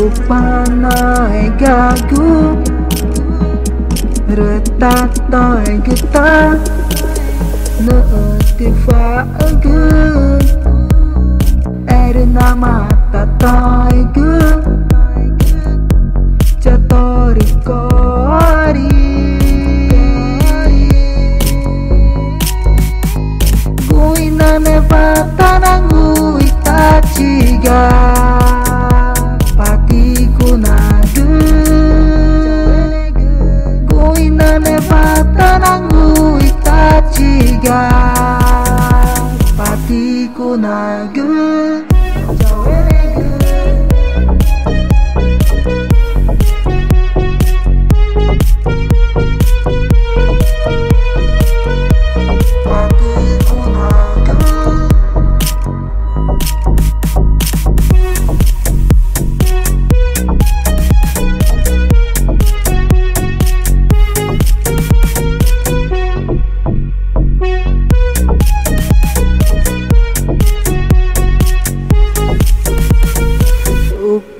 Panai gagu retak tai getah neutifa ege erna mata tai ge jatori kori kuina nevata nangu itachiga patiku nage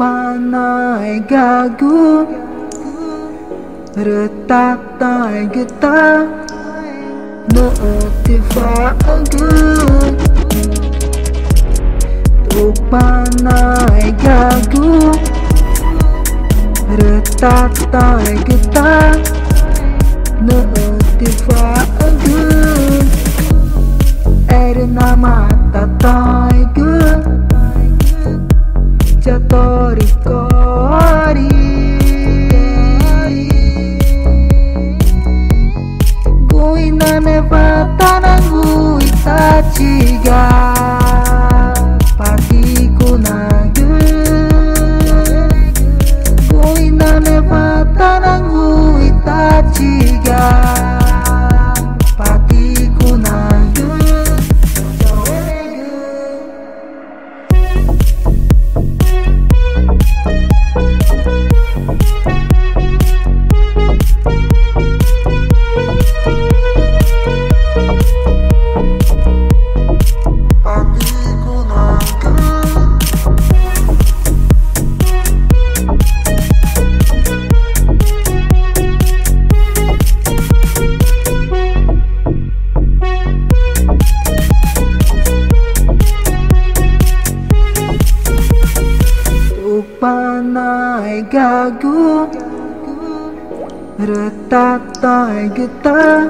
panai gagu retak tai getah neutifa ege panai gagu retak tai getah neutifa ege erna mata tai ge jatori kori guina nevata nangu itachiga patiku nage guina nevata nangu itachiga patiku nage panai gagu retak tai getah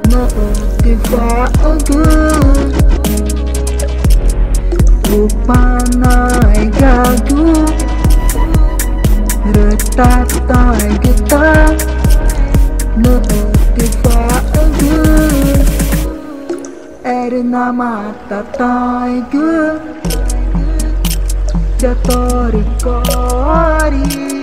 neutifa ege panai gagu retak tai getah neutifa ege erna mata tai ge jatori kori